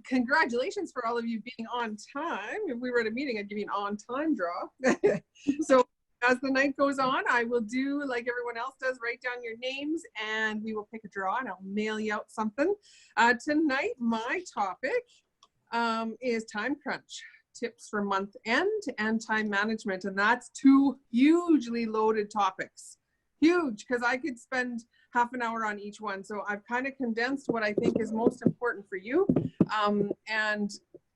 congratulations for all of you being on time. If we were at a meeting, I'd give you an on-time draw. So as the night goes on, I will do like everyone else does, write down your names and we will pick a draw and I'll mail you out something. Tonight, my topic is time crunch, tips for month end and time management. And that's two hugely loaded topics. Huge, because I could spend half an hour on each one. So I've kind of condensed what I think is most important for you. And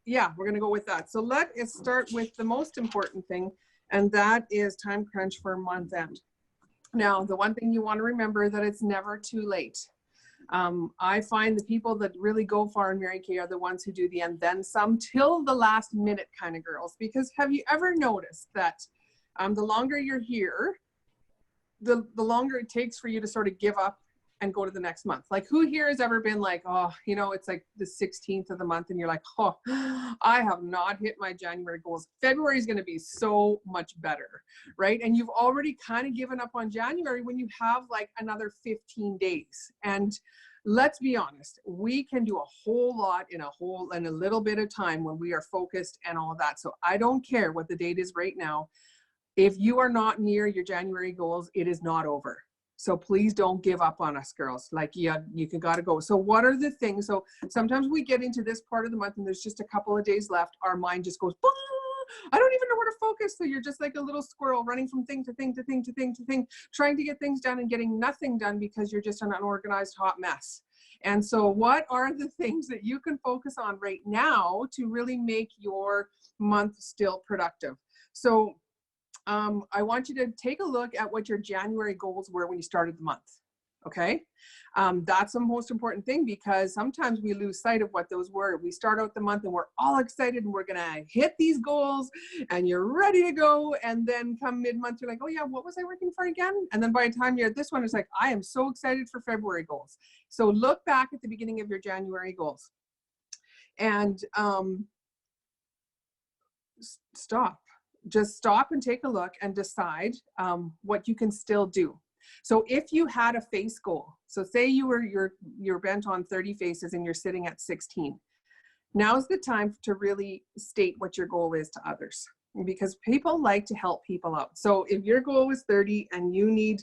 yeah, we're going to go with that. So let us start with the most important thing, and that is time crunch for month end. Now, the one thing you want to remember that it's never too late. I find the people that really go far in Mary Kay are the ones who do the and then some till the last minute kind of girls. Because have you ever noticed that the longer you're here, the longer it takes for you to sort of give up and go to the next month? Like, who here has ever been like, oh, you know, it's like the 16th of the month and you're like, oh, I have not hit my January goals. February is going to be so much better, right? And you've already kind of given up on January when you have like another 15 days. And let's be honest, we can do a whole lot in a little bit of time when we are focused and all of that. So I don't care what the date is right now. If you are not near your January goals, it is not over. So please don't give up on us, girls. Like, yeah, you gotta go. So what are the things? So sometimes we get into this part of the month and there's just a couple of days left. Our mind just goes, I don't even know where to focus. So you're just like a little squirrel running from thing to thing to thing to thing to thing, trying to get things done and getting nothing done because you're just an unorganized hot mess. And so what are the things that you can focus on right now to really make your month still productive? So I want you to take a look at what your January goals were when you started the month, okay? That's the most important thing, because sometimes we lose sight of what those were. We start out the month and we're all excited and we're gonna hit these goals and you're ready to go. And then come mid-month, you're like, oh yeah, what was I working for again? And then by the time you're at this one, it's like, I am so excited for February goals. So look back at the beginning of your January goals and just stop and take a look and decide what you can still do. So if you had a face goal, so say you're bent on 30 faces and you're sitting at 16, now's the time to really state what your goal is to others, because people like to help people out. So if your goal is 30 and you need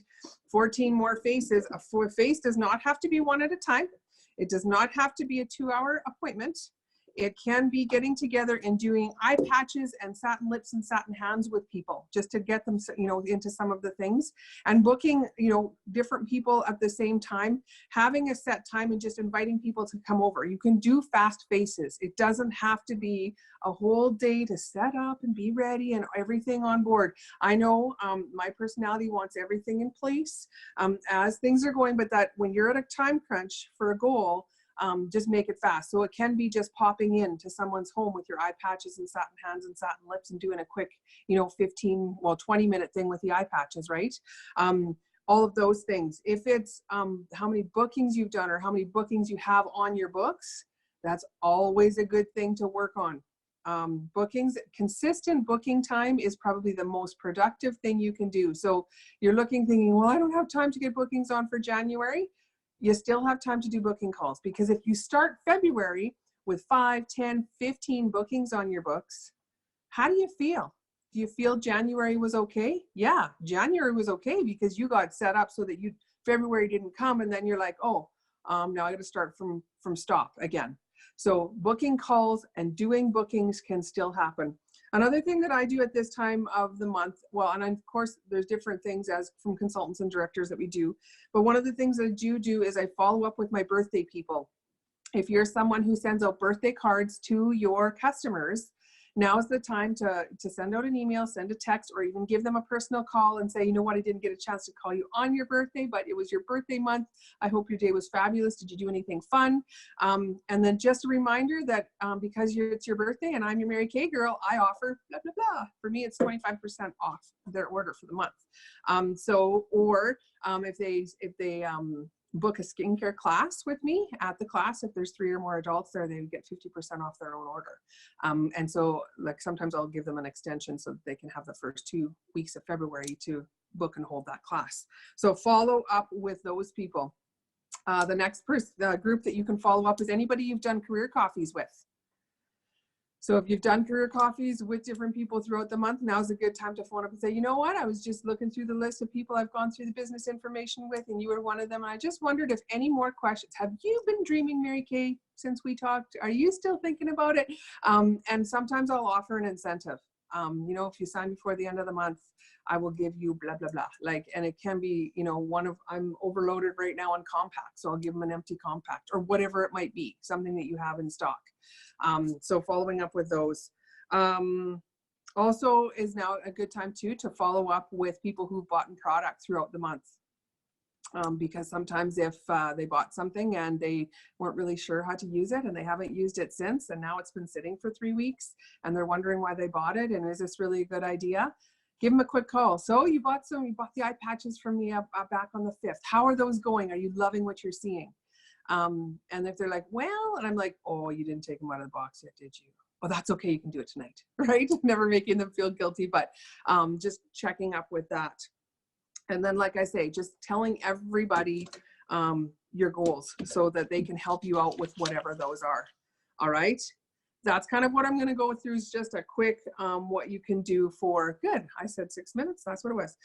14 more faces, a face does not have to be one at a time. It does not have to be a 2-hour appointment. It can be getting together and doing eye patches and satin lips and satin hands with people just to get them, you know, into some of the things, and booking, you know, different people at the same time, having a set time and just inviting people to come over. You can do fast faces. It doesn't have to be a whole day to set up and be ready and everything on board. I know my personality wants everything in place as things are going, but that when you're at a time crunch for a goal, just make it fast. So it can be just popping into someone's home with your eye patches and satin hands and satin lips and doing a quick, you know, 20-minute thing with the eye patches, right? All of those things. If it's how many bookings you've done or how many bookings you have on your books, that's always a good thing to work on. Bookings, consistent booking time is probably the most productive thing you can do. So you're thinking, well, I don't have time to get bookings on for January. You still have time to do booking calls, because if you start February with 5, 10, 15 bookings on your books, how do you feel? Do you feel January was okay? Yeah, January was okay because you got set up so that February didn't come, and then you're like, oh, now I got to start from stop again. So booking calls and doing bookings can still happen. Another thing that I do at this time of the month, well, and of course there's different things as from consultants and directors that we do, but one of the things that I do is I follow up with my birthday people. If you're someone who sends out birthday cards to your customers, now's the time to send out an email, send a text, or even give them a personal call and say, you know what, I didn't get a chance to call you on your birthday, but it was your birthday month. I hope your day was fabulous. Did you do anything fun? And then just a reminder that because it's your birthday and I'm your Mary Kay girl, I offer blah, blah, blah. For me, it's 25% off their order for the month. If they book a skincare class with me at the class, if there's 3 or more adults there, they get 50% off their own order. And so like sometimes I'll give them an extension so that they can have the first 2 weeks of February to book and hold that class. So follow up with those people. The next group that you can follow up is anybody you've done career coffees with. So if you've done career coffees with different people throughout the month, now's a good time to phone up and say, you know what, I was just looking through the list of people I've gone through the business information with, and you were one of them. And I just wondered if any more questions. Have you been dreaming, Mary Kay, since we talked? Are you still thinking about it? And sometimes I'll offer an incentive. You know, if you sign before the end of the month, I will give you blah, blah, blah. Like, and it can be, you know, I'm overloaded right now on compact, so I'll give them an empty compact or whatever it might be, something that you have in stock. So following up with those. Also is now a good time too to follow up with people who've bought product throughout the month. Because sometimes if they bought something and they weren't really sure how to use it and they haven't used it since, and now it's been sitting for 3 weeks and they're wondering why they bought it and is this really a good idea? Give them a quick call. So you bought the eye patches from me back on the 5th. How are those going? Are you loving what you're seeing? And if they're like, well, and I'm like, oh, you didn't take them out of the box yet, did you? Oh, that's okay. You can do it tonight, right? Never making them feel guilty, but just checking up with that. And then, like I say, just telling everybody your goals so that they can help you out with whatever those are. All right. That's kind of what I'm going to go through is just a quick what you can do for, good, I said 6 minutes, that's what it was.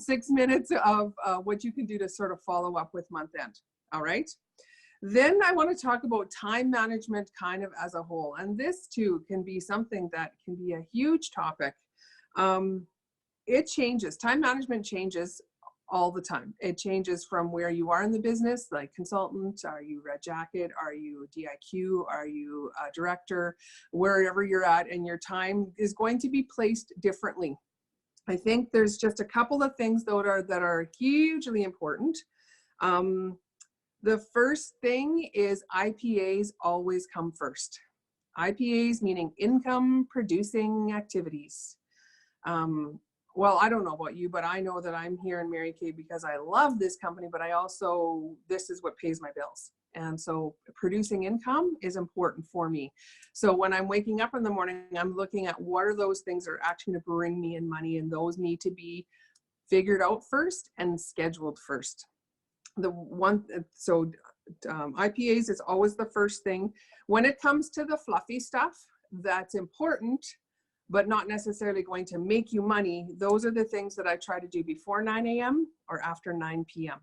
6 minutes of what you can do to sort of follow up with month end. All right. Then I want to talk about time management kind of as a whole. And this too can be something that can be a huge topic. It changes. Time management changes all the time. It changes from where you are in the business, like consultant, are you red jacket, are you DIQ, are you a director, wherever you're at, and your time is going to be placed differently. I think there's just a couple of things though that are hugely important. The first thing is IPAs always come first. IPAs meaning income producing activities. Well, I don't know about you, but I know that I'm here in Mary Kay because I love this company, but this is what pays my bills. And so producing income is important for me. So when I'm waking up in the morning, I'm looking at what are those things that are actually going to bring me in money, and those need to be figured out first and scheduled first. IPAs is always the first thing. When it comes to the fluffy stuff that's important, but not necessarily going to make you money, those are the things that I try to do before 9 a.m. or after 9 p.m.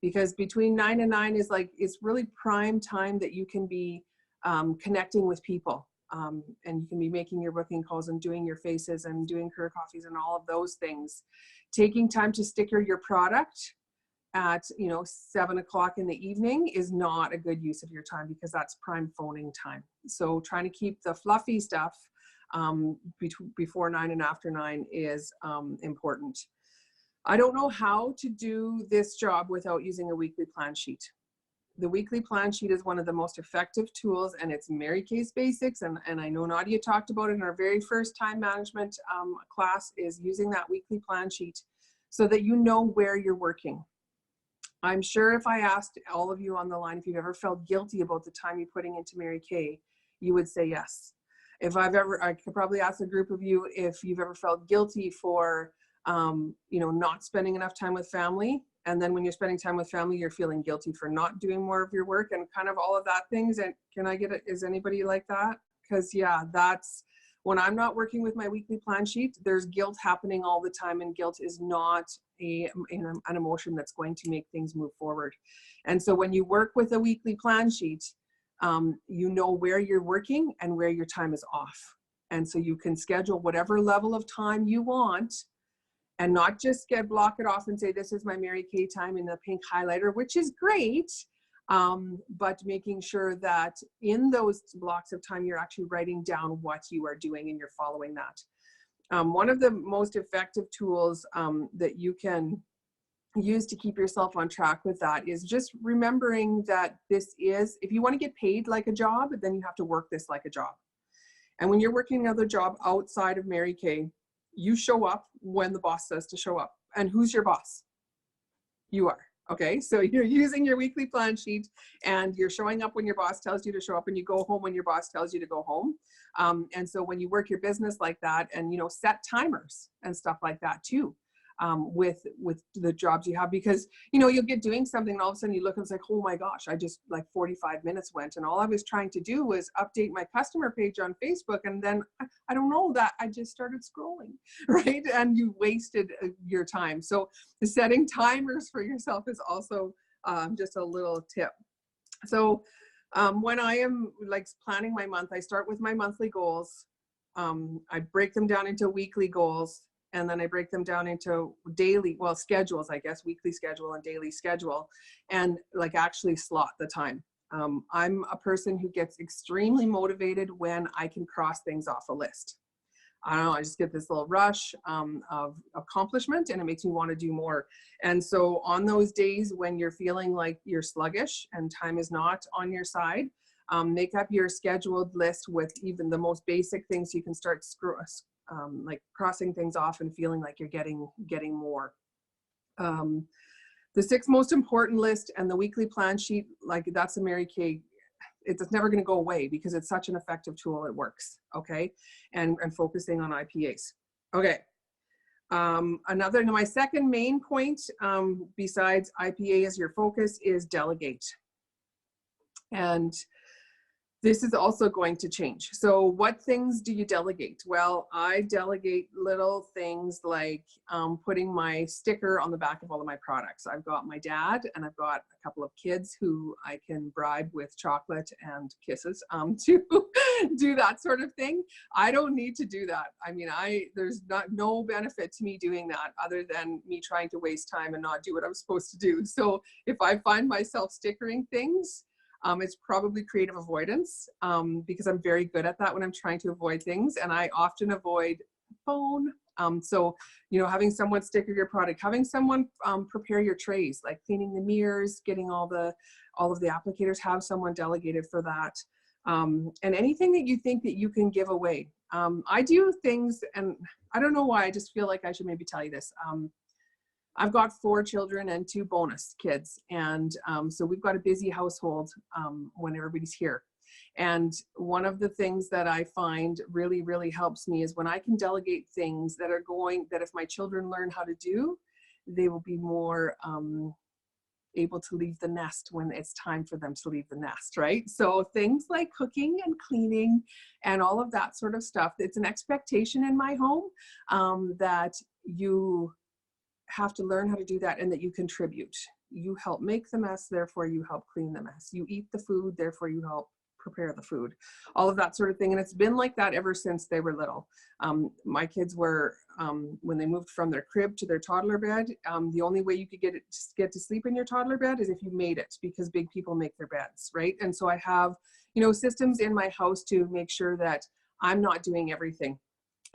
Because between 9 and 9 is like, it's really prime time that you can be connecting with people. And you can be making your booking calls and doing your faces and doing career coffees and all of those things. Taking time to sticker your product at 7 o'clock in the evening is not a good use of your time because that's prime phoning time. So trying to keep the fluffy stuff before 9 and after 9 is important. I don't know how to do this job without using a weekly plan sheet. The weekly plan sheet is one of the most effective tools, and it's Mary Kay's Basics. And I know Nadia talked about it in our very first time management class, is using that weekly plan sheet so that you know where you're working. I'm sure if I asked all of you on the line if you've ever felt guilty about the time you're putting into Mary Kay, you would say yes. I could probably ask a group of you if you've ever felt guilty for, not spending enough time with family. And then when you're spending time with family, you're feeling guilty for not doing more of your work and kind of all of that things. And can I get it? Is anybody like that? Because yeah, that's when I'm not working with my weekly plan sheet, there's guilt happening all the time, and guilt is not an emotion that's going to make things move forward. And so when you work with a weekly plan sheet, you know where you're working and where your time is off. And so you can schedule whatever level of time you want and not just block it off and say, this is my Mary Kay time in the pink highlighter, which is great. But making sure that in those blocks of time, you're actually writing down what you are doing and you're following that. One of the most effective tools that you can use to keep yourself on track with that is just remembering that this is, if you want to get paid like a job, then you have to work this like a job. And when you're working another job outside of Mary Kay, you show up when the boss says to show up. And who's your boss? You are. Okay, so you're using your weekly plan sheet and you're showing up when your boss tells you to show up, and you go home when your boss tells you to go home. And so when you work your business like that, and set timers and stuff like that too. with the jobs you have, because, you know, you'll get doing something and all of a sudden you look and it's like, oh my gosh, I just like 45 minutes went and all I was trying to do was update my customer page on Facebook. And then I don't know that I just started scrolling, right? And you wasted your time. So setting timers for yourself is also just a little tip. So when I am like planning my month, I start with my monthly goals. I break them down into weekly goals, and then I break them down into daily, well, schedules, I guess, weekly schedule and daily schedule, and like actually slot the time. I'm a person who gets extremely motivated when I can cross things off a list. I don't know, I just get this little rush of accomplishment and it makes me want to do more. And so on those days when you're feeling like you're sluggish and time is not on your side, make up your scheduled list with even the most basic things so you can start like crossing things off and feeling like you're getting more. The 6 most important list and the weekly plan sheet, like that's a Mary Kay. It's never going to go away because it's such an effective tool. It works. Okay. And focusing on IPAs. Okay. My second main point, besides IPA as your focus, is delegate. And this is also going to change. So what things do you delegate? Well, I delegate little things like putting my sticker on the back of all of my products. I've got my dad and I've got a couple of kids who I can bribe with chocolate and kisses to do that sort of thing. I don't need to do that. I mean, there's no benefit to me doing that other than me trying to waste time and not do what I'm supposed to do. So if I find myself stickering things, it's probably creative avoidance because I'm very good at that when I'm trying to avoid things, and I often avoid phone. So, you know, having someone sticker your product, having someone prepare your trays, like cleaning the mirrors, getting all of the applicators, have someone delegated for that. And anything that you think that you can give away. I do things, and I don't know why, I just feel like I should maybe tell you this. I've got 4 children and 2 bonus kids. And so we've got a busy household when everybody's here. And one of the things that I find really, really helps me is when I can delegate things that if my children learn how to do, they will be more able to leave the nest when it's time for them to leave the nest, right? So things like cooking and cleaning and all of that sort of stuff, it's an expectation in my home that you have to learn how to do that and that you contribute. You help make the mess, therefore you help clean the mess. You eat the food, therefore you help prepare the food. All of that sort of thing. And it's been like that ever since they were little. My kids were, when they moved from their crib to their toddler bed, the only way you could get to sleep in your toddler bed is if you made it, because big people make their beds, right? And so I have, you know, systems in my house to make sure that I'm not doing everything.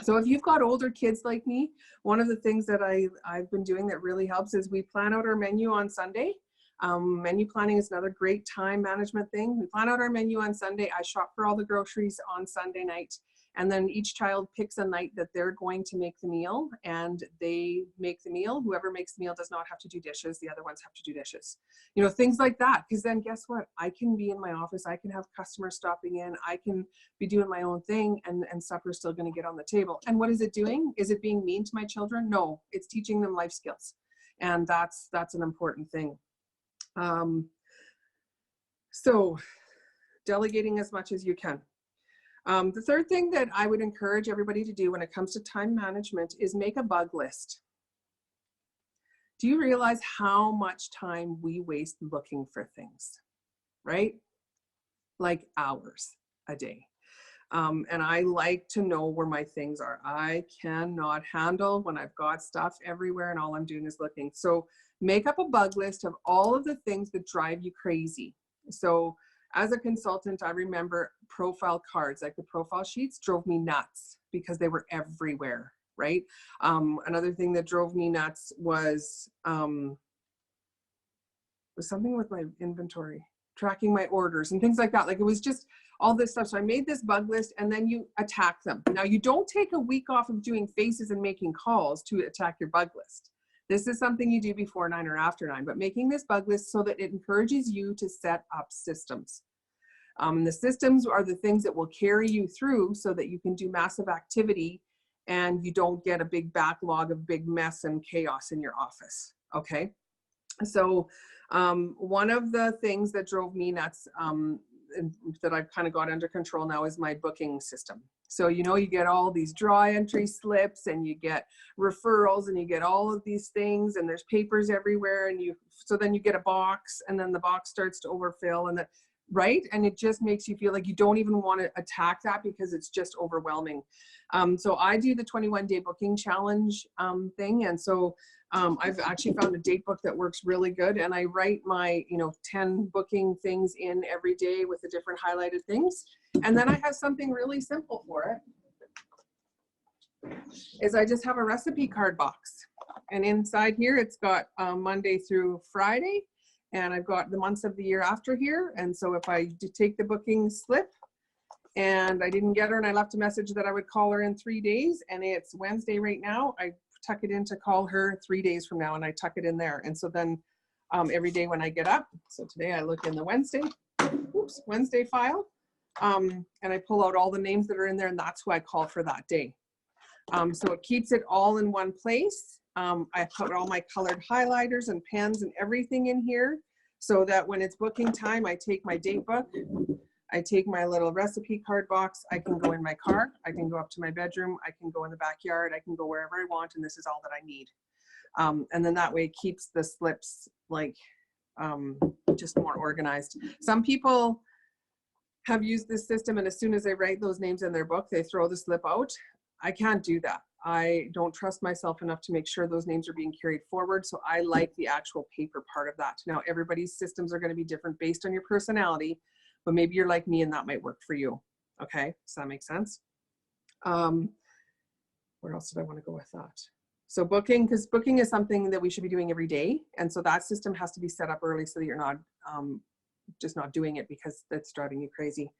So if you've got older kids like me, one of the things that I've been doing that really helps is we plan out our menu on Sunday. Menu planning is another great time management thing. We plan out our menu on Sunday. I shop for all the groceries on Sunday night. And then each child picks a night that they're going to make the meal, and they make the meal. Whoever makes the meal does not have to do dishes. The other ones have to do dishes. You know, things like that. Because then guess what? I can be in my office. I can have customers stopping in. I can be doing my own thing, and supper's still going to get on the table. And what is it doing? Is it being mean to my children? No, it's teaching them life skills. And that's an important thing. So delegating as much as you can. The third thing that I would encourage everybody to do when it comes to time management is make a bug list. Do you realize how much time we waste looking for things, right? Like hours a day. And I like to know where my things are. I cannot handle when I've got stuff everywhere and all I'm doing is looking. So make up a bug list of all of the things that drive you crazy. So as a consultant, I remember profile cards, like the profile sheets, drove me nuts because they were everywhere, right? Another thing that drove me nuts was something with my inventory, tracking my orders and things like that. Like it was just all this stuff. So I made this bug list, and then you attack them. Now you don't take a week off of doing faces and making calls to attack your bug list. This is something you do before 9 or after 9, but making this bug list so that it encourages you to set up systems. The systems are the things that will carry you through so that you can do massive activity and you don't get a big backlog of big mess and chaos in your office. Okay. So one of the things that drove me nuts that I've kind of got under control now is my booking system. So, you know, you get all these draw entry slips and you get referrals and you get all of these things and there's papers everywhere, and so then you get a box and then the box starts to overfill, and right? And it just makes you feel like you don't even want to attack that because it's just overwhelming. So I do the 21-day booking challenge thing. And so I've actually found a date book that works really good. And I write my, 10 booking things in every day with the different highlighted things. And then I have something really simple for it. Is I just have a recipe card box. And inside here, it's got Monday through Friday. And I've got the months of the year after here. And so if I take the booking slip and I didn't get her and I left a message that I would call her in 3 days, and it's Wednesday right now, I tuck it in to call her 3 days from now, and I tuck it in there. And so then every day when I get up, so today I look in the Wednesday file, and I pull out all the names that are in there, and that's who I call for that day. So it keeps it all in one place. I put all my colored highlighters and pens and everything in here so that when it's booking time, I take my date book, I take my little recipe card box, I can go in my car, I can go up to my bedroom, I can go in the backyard, I can go wherever I want, and this is all that I need. And then that way it keeps the slips like just more organized. Some people have used this system, and as soon as they write those names in their book, they throw the slip out. I can't do that. I don't trust myself enough to make sure those names are being carried forward. So I like the actual paper part of that. Now, everybody's systems are going to be different based on your personality, but maybe you're like me and that might work for you. Okay, does that make sense? Where else did I want to go with that? So booking, because booking is something that we should be doing every day. And so that system has to be set up early so that you're not just not doing it because that's driving you crazy.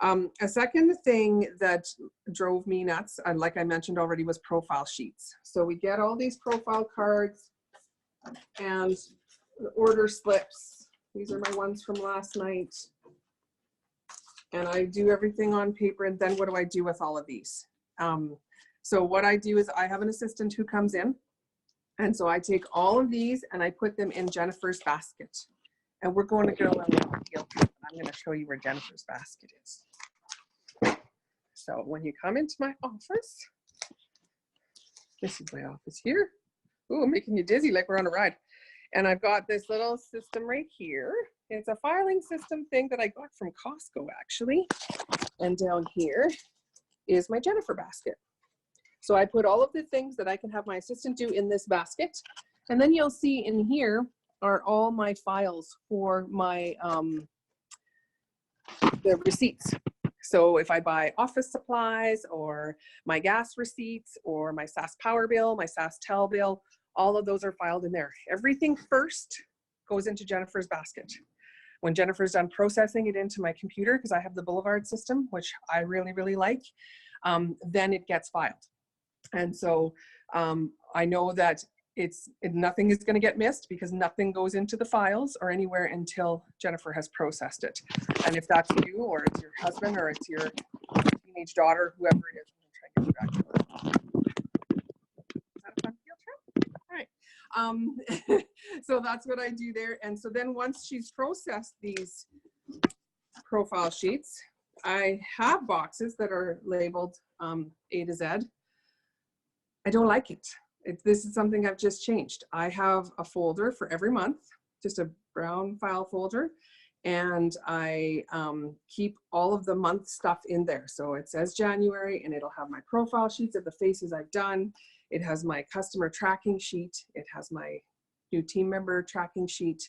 A second thing that drove me nuts, like I mentioned already, was profile sheets. So we get all these profile cards and order slips. These are my ones from last night. And I do everything on paper. And then what do I do with all of these? So what I do is I have an assistant who comes in. And so I take all of these and I put them in Jennifer's basket. And we're going to go on a field trip. I'm going to show you where Jennifer's basket is. So when you come into my office, this is my office here. Ooh, I'm making you dizzy like we're on a ride. And I've got this little system right here. It's a filing system thing that I got from Costco, actually. And down here is my Jennifer basket. So I put all of the things that I can have my assistant do in this basket. And then you'll see in here are all my files for my the receipts. So if I buy office supplies or my gas receipts or my SAS power bill, my SAS tel bill, all of those are filed in there. Everything first goes into Jennifer's basket. When Jennifer's done processing it into my computer, because I have the Boulevard system, which I really, really like, then it gets filed. And so I know that nothing is going to get missed because nothing goes into the files or anywhere until Jennifer has processed it. And if that's you or it's your husband or it's your teenage daughter, whoever it is, I'm going to try and get you back. Is that a fun field trip? All right. So that's what I do there. And so then once she's processed these profile sheets, I have boxes that are labeled A to Z. I don't like it. This is something I've just changed. I have a folder for every month, just a brown file folder, and I keep all of the month stuff in there. So it says January, and it'll have my profile sheets of the faces I've done. It has my customer tracking sheet. It has my new team member tracking sheet,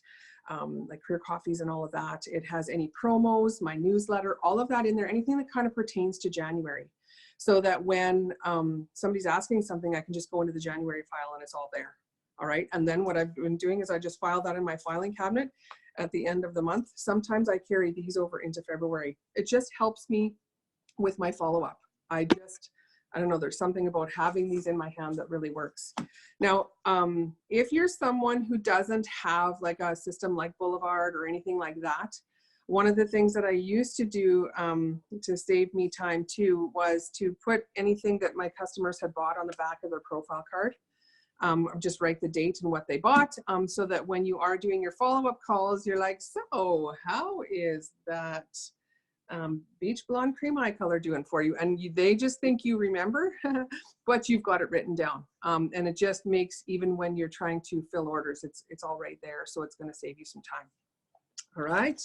like career coffees and all of that. It has any promos, my newsletter, all of that in there, anything that kind of pertains to January. So that when somebody's asking something, I can just go into the January file and it's all there. All right. And then what I've been doing is I just file that in my filing cabinet at the end of the month. Sometimes I carry these over into February. It just helps me with my follow-up. I don't know, there's something about having these in my hand that really works. Now, if you're someone who doesn't have like a system like Boulevard or anything like that, One of the things that I used to do to save me time too was to put anything that my customers had bought on the back of their profile card. Just write the date and what they bought, so that when you are doing your follow-up calls, you're like, so how is that beach blonde cream eye color doing for you? And they just think you remember, but you've got it written down. And it just makes, even when you're trying to fill orders, it's all right there. So it's going to save you some time. All right.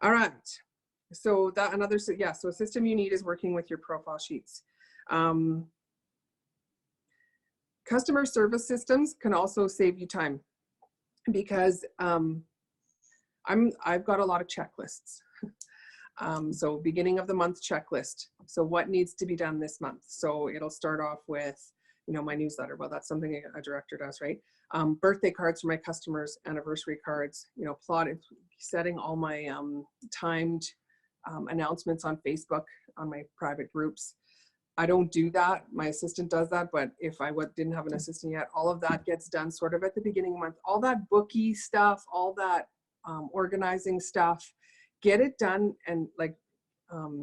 All right. So that another, yeah, so a system you need is working with your profile sheets. Customer service systems can also save you time, because I've got a lot of checklists. So beginning of the month checklist. So what needs to be done this month? So it'll start off with, you know, my newsletter. Well, that's something a director does, right? Birthday cards for my customers, anniversary cards, you know, plotting, setting all my timed announcements on Facebook, on my private groups. I don't do that. My assistant does that, but if I didn't have an assistant yet, all of that gets done sort of at the beginning of the month. All that bookie stuff, all that organizing stuff, get it done, and like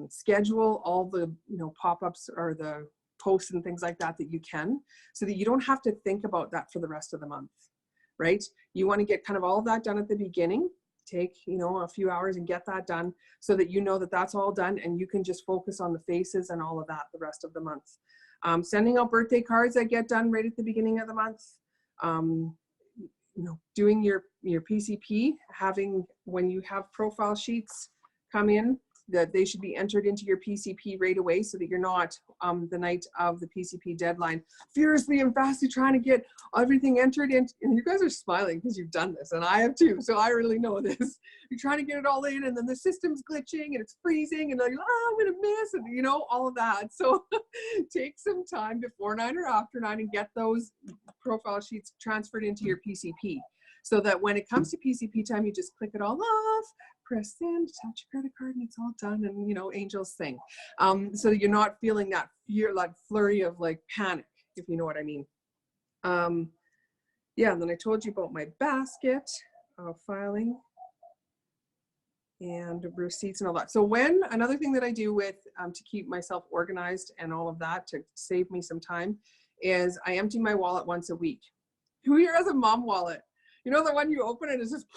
schedule all the, you know, pop-ups or the posts and things like that that you can, so that you don't have to think about that for the rest of the month, right? You want to get kind of all of that done at the beginning. Take, you know, a few hours and get that done, so that you know that that's all done, and you can just focus on the faces and all of that the rest of the month. Sending out birthday cards that get done right at the beginning of the month. You know, doing your PCP, having, when you have profile sheets come in, that they should be entered into your PCP right away, so that you're not the night of the PCP deadline furiously and fastly trying to get everything entered in. And you guys are smiling because you've done this, and I have too, so I really know this. You're trying to get it all in, and then the system's glitching and it's freezing, and like, oh, I'm gonna miss, and you know, all of that. So take some time before 9 or after 9 and get those profile sheets transferred into your PCP, so that when it comes to PCP time, you just click it all off, press send, touch your credit card, and it's all done, and you know, angels sing. So you're not feeling that fear, like flurry of like panic, if you know what I mean. Yeah, and then I told you about my basket of filing and receipts and all that. So another thing that I do with to keep myself organized and all of that, to save me some time, is I empty my wallet once a week. Who here has a mom wallet? You know, the one you open and it's just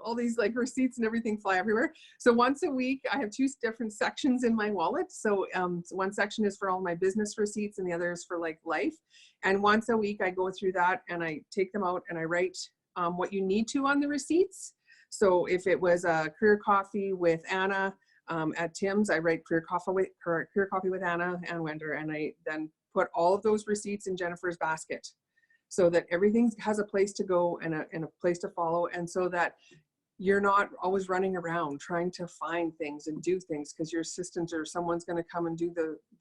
all these like receipts and everything fly everywhere. So once a week, I have 2 different sections in my wallet. So one section is for all my business receipts, and the other is for like life. And once a week, I go through that and I take them out and I write what you need to on the receipts. So if it was a career coffee with Anna at Tim's, I write career coffee with Anna and Wender, and I then put all of those receipts in Jennifer's basket, so that everything has a place to go and a place to follow, and so that you're not always running around trying to find things and do things, because your assistant or someone's going to come and do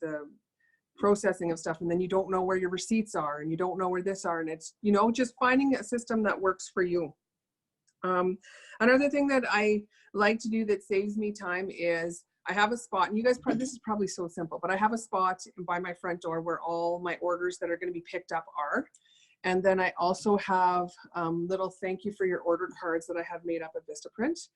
the processing of stuff, and then you don't know where your receipts are, and you don't know where this are, and it's, you know, just finding a system that works for you. Another thing that I like to do that saves me time is I have a spot, and you guys, this is probably so simple, but I have a spot by my front door where all my orders that are going to be picked up are. And then I also have little thank you for your order cards that I have made up at Vistaprint.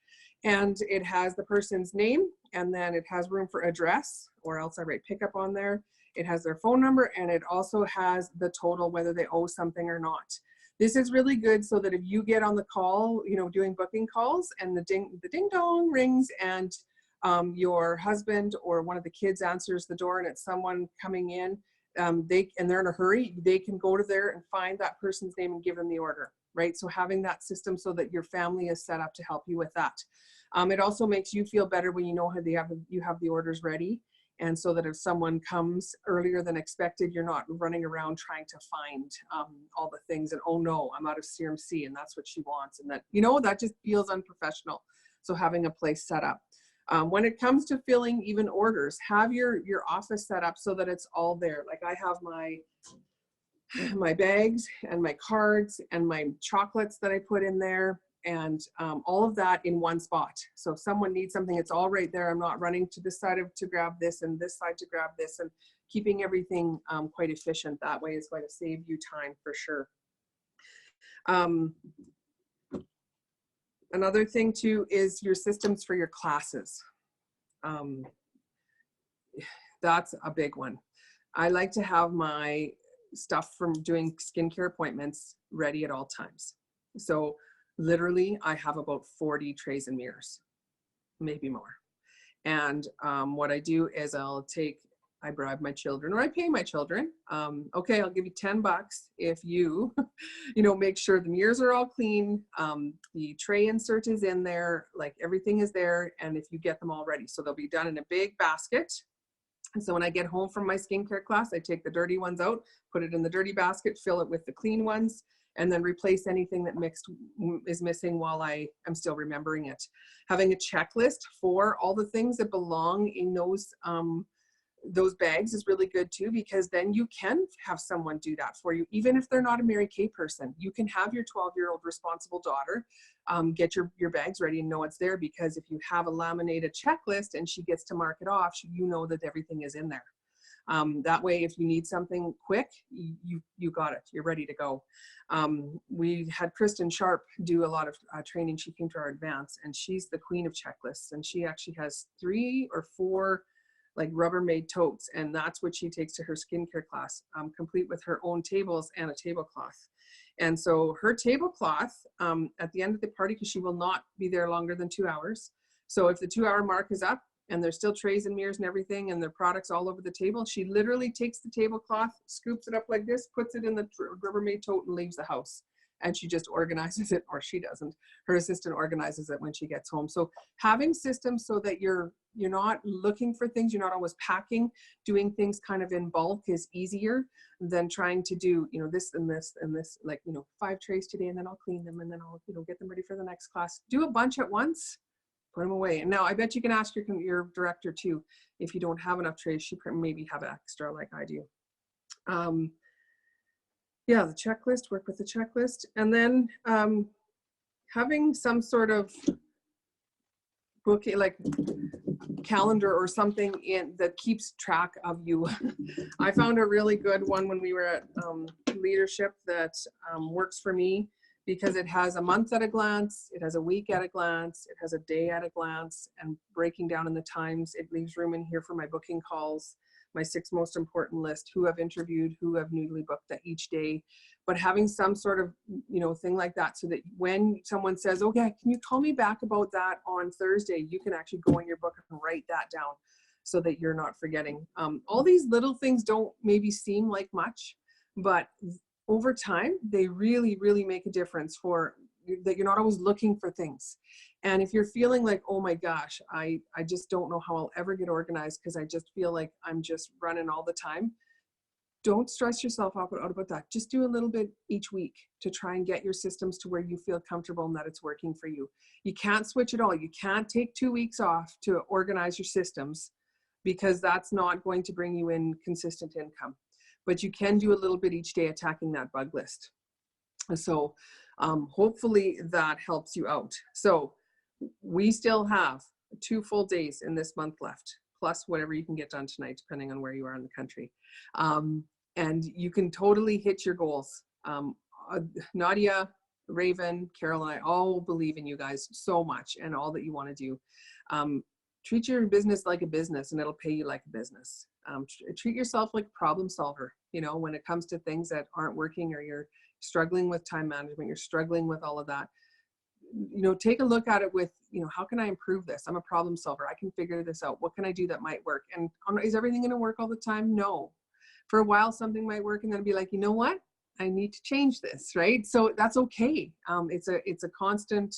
And it has the person's name, and then it has room for address, or else I write pickup on there. It has their phone number, and it also has the total, whether they owe something or not. This is really good, so that if you get on the call, you know, doing booking calls, and the ding dong rings, and your husband or one of the kids answers the door and it's someone coming in, and they're in a hurry, they can go to there and find that person's name and give them the order, right? So having that system so that your family is set up to help you with that. It also makes you feel better when you know how you have the orders ready, and so that if someone comes earlier than expected, you're not running around trying to find all the things, and oh no, I'm out of CMC and that's what she wants, and that, you know, that just feels unprofessional. So having a place set up. When it comes to filling even orders, have your office set up so that it's all there. Like I have my bags and my cards and my chocolates that I put in there, and all of that in one spot. So if someone needs something, it's all right there. I'm not running to this side to grab this and this side to grab this, and keeping everything quite efficient that way is going to save you time for sure. Another thing too is your systems for your classes. That's a big one. I like to have my stuff from doing skincare appointments ready at all times. So literally I have about 40 trays and mirrors, maybe more. And what I do is I bribe my children, or I pay my children. Okay, I'll give you $10 if you, make sure the mirrors are all clean, the tray insert is in there, like everything is there, and if you get them all ready. So they'll be done in a big basket. And so when I get home from my skincare class, I take the dirty ones out, put it in the dirty basket, fill it with the clean ones, and then replace anything that is missing while I am still remembering it. Having a checklist for all the things that belong in those bags is really good too, because then you can have someone do that for you. Even if they're not a Mary Kay person, you can have your 12-year-old responsible daughter get your bags ready and know it's there, because if you have a laminated checklist and she gets to mark it off, you know that everything is in there. That way, if you need something quick, you got it, you're ready to go. We had Kristen Sharp do a lot of training. She came to our advance, and she's the queen of checklists, and she actually has 3 or 4 like Rubbermaid totes, and that's what she takes to her skincare class, complete with her own tables and a tablecloth. And so her tablecloth at the end of the party, because she will not be there longer than 2 hours. So if the 2-hour mark is up and there's still trays and mirrors and everything and their products all over the table, she literally takes the tablecloth, scoops it up like this, puts it in the Rubbermaid tote and leaves the house. And she just organizes it, or she doesn't. Her assistant organizes it when she gets home. So having systems so that you're not looking for things, you're not always packing, doing things kind of in bulk is easier than trying to do, this and this and this, like, 5 trays today, and then I'll clean them, and then I'll, get them ready for the next class. Do a bunch at once, put them away. And now I bet you can ask your director too, if you don't have enough trays, she maybe have extra like I do. Yeah, the checklist, work with the checklist. And then having some sort of book, like calendar or something that keeps track of you. I found a really good one when we were at leadership that works for me, because it has a month at a glance, it has a week at a glance, it has a day at a glance, and breaking down in the times. It leaves room in here for my booking calls, my 6 most important list, who I've interviewed, who I've newly booked that each day. But having some sort of, thing like that, so that when someone says, okay, can you call me back about that on Thursday, you can actually go in your book and write that down so that you're not forgetting. All these little things don't maybe seem like much, but over time, they really, really make a difference for that. You're not always looking for things. And if you're feeling like, oh my gosh, I just don't know how I'll ever get organized because I just feel like I'm just running all the time, don't stress yourself out about that. Just do a little bit each week to try and get your systems to where you feel comfortable and that it's working for you. You can't switch it all. You can't take 2 weeks off to organize your systems, because that's not going to bring you in consistent income. But you can do a little bit each day attacking that bug list. So hopefully that helps you out. So we still have 2 full days in this month left, plus whatever you can get done tonight, depending on where you are in the country. And you can totally hit your goals. Nadia, Raven, Carol, and I all believe in you guys so much and all that you want to do. Treat your business like a business, and it'll pay you like a business. Treat yourself like a problem solver, when it comes to things that aren't working, or you're struggling with time management, you're struggling with all of that. Take a look at it with, how can I improve this? I'm a problem solver. I can figure this out. What can I do that might work? And is everything going to work all the time? No. For a while, something might work, and then be like, you know what? I need to change this, right? So that's okay. It's a constant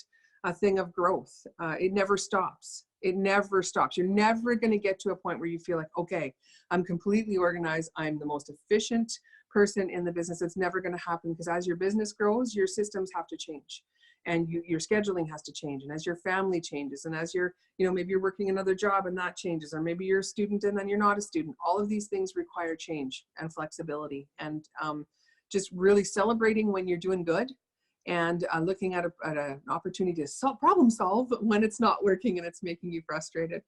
thing of growth. It never stops. It never stops. You're never going to get to a point where you feel like, okay, I'm completely organized. I'm the most efficient person in the business. It's never going to happen, because as your business grows, your systems have to change, and your scheduling has to change. And as your family changes, and as you're, maybe you're working another job and that changes, or maybe you're a student and then you're not a student. All of these things require change and flexibility, and just really celebrating when you're doing good, and looking at an opportunity to problem solve when it's not working and it's making you frustrated.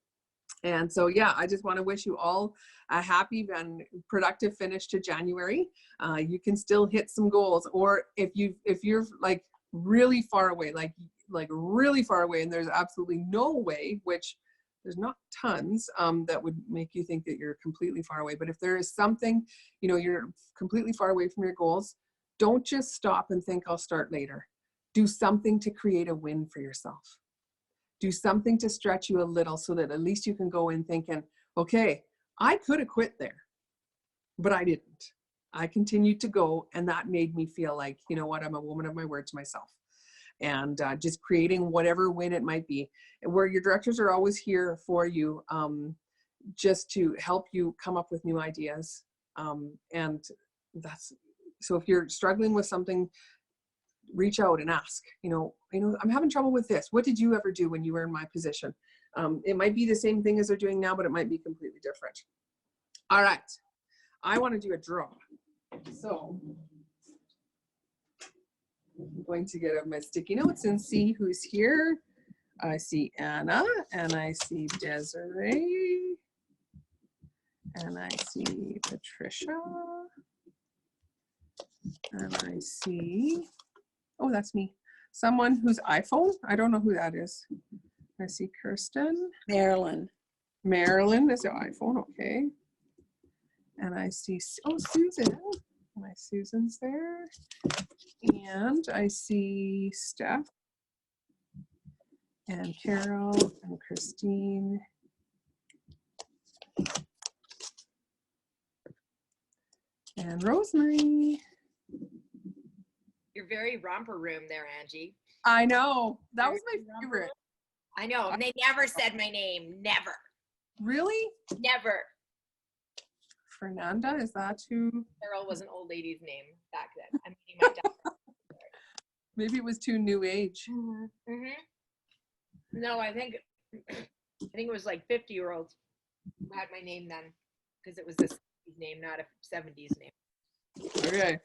And so, yeah, I just want to wish you all a happy and productive finish to January. You can still hit some goals, or if you're like really far away, like like really far away and there's absolutely no way, which there's not tons that would make you think that you're completely far away. But if there is something, you know, you're completely far away from your goals, don't just stop and think I'll start later. Do something to create a win for yourself. Do something to stretch you a little so that at least you can go in thinking, okay, I could have quit there, but I didn't. I continued to go, and that made me feel like, you know what, I'm a woman of my word to myself. And just creating whatever win it might be, where your directors are always here for you, just to help you come up with new ideas. And that's, so if you're struggling with something, reach out and ask, you know, I'm having trouble with this. What did you ever do when you were in my position? It might be the same thing as they're doing now, but it might be completely different. All right, I want to do a draw. So I'm going to get out my sticky notes and see who's here. I see Anna, and I see Desiree, and I see Patricia, and I see, oh, that's me. Someone whose iPhone, I don't know who that is. I see Kirsten. Marilyn. Marilyn is the iPhone, okay. And I see, oh, Susan. My Susan's there. And I see Steph and Carol and Christine. And Rosemary. You're very romper room there, Angie. I know. That was my favorite. I know. And they never said my name. Never. Really? Never. Fernanda, is that who? Carol was an old lady's name back then. I'm meeting my dad. Maybe it was too new age. Mm-hmm. No, I think it was like 50-year-olds who had my name then, because it was this name, not a 70s name. Okay.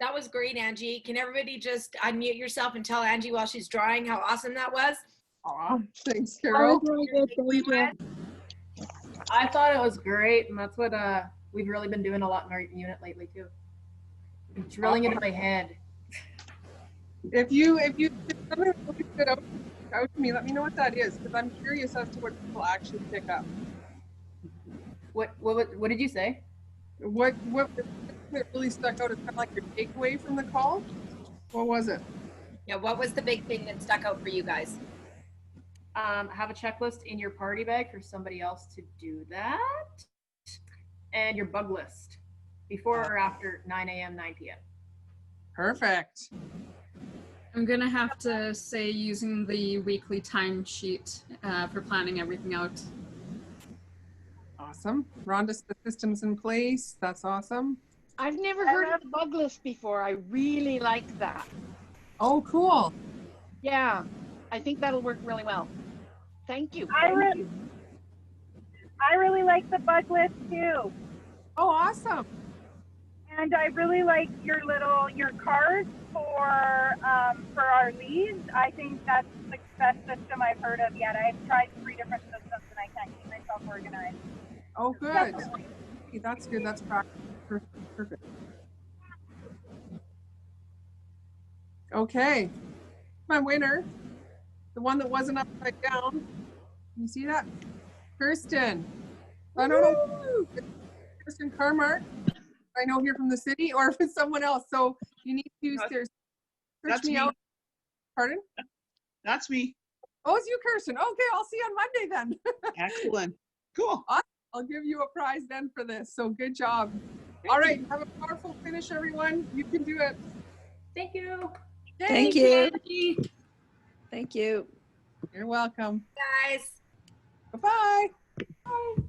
That was great, Angie. Can everybody just unmute yourself and tell Angie while she's drawing how awesome that was? Aw, thanks, Carol. I thought it was great, and that's what we've really been doing a lot in our unit lately too. Drilling into my head. If somebody looks it out to me, let me know what that is, because I'm curious as to what people actually pick up. What did you say? What really stuck out is kind of like your takeaway from the call? What was it? Yeah, what was the big thing that stuck out for you guys? Have a checklist in your party bag for somebody else to do that, and your bug list before or after 9 a.m., 9 p.m. Perfect. I'm gonna have to say using the weekly timesheet for planning everything out. Awesome. Rhonda, the system's in place. That's awesome. I've never heard of the bug list before. I really like that. Oh, cool. Yeah, I think that'll work really well. Thank you. I really like the bug list too. Oh, awesome. And I really like your cards for our leads. I think that's the best system I've heard of yet. I've tried 3 different systems and I can't keep myself organized. Oh, good. Definitely. Okay, that's good. That's practical. Perfect. Okay. My winner, the one that wasn't upside down. You see that? Kirsten. I don't know. Kirsten Carmark. I know here from the city, or if it's someone else. So you need to search me out. Pardon? That's me. Oh, it's you, Kirsten. Okay, I'll see you on Monday then. Excellent. Cool. I'll give you a prize then for this. So good job. All right, have a powerful finish, everyone. You can do it. Thank you. Thank you. Thank you. You're welcome. Guys. Bye-bye. Bye.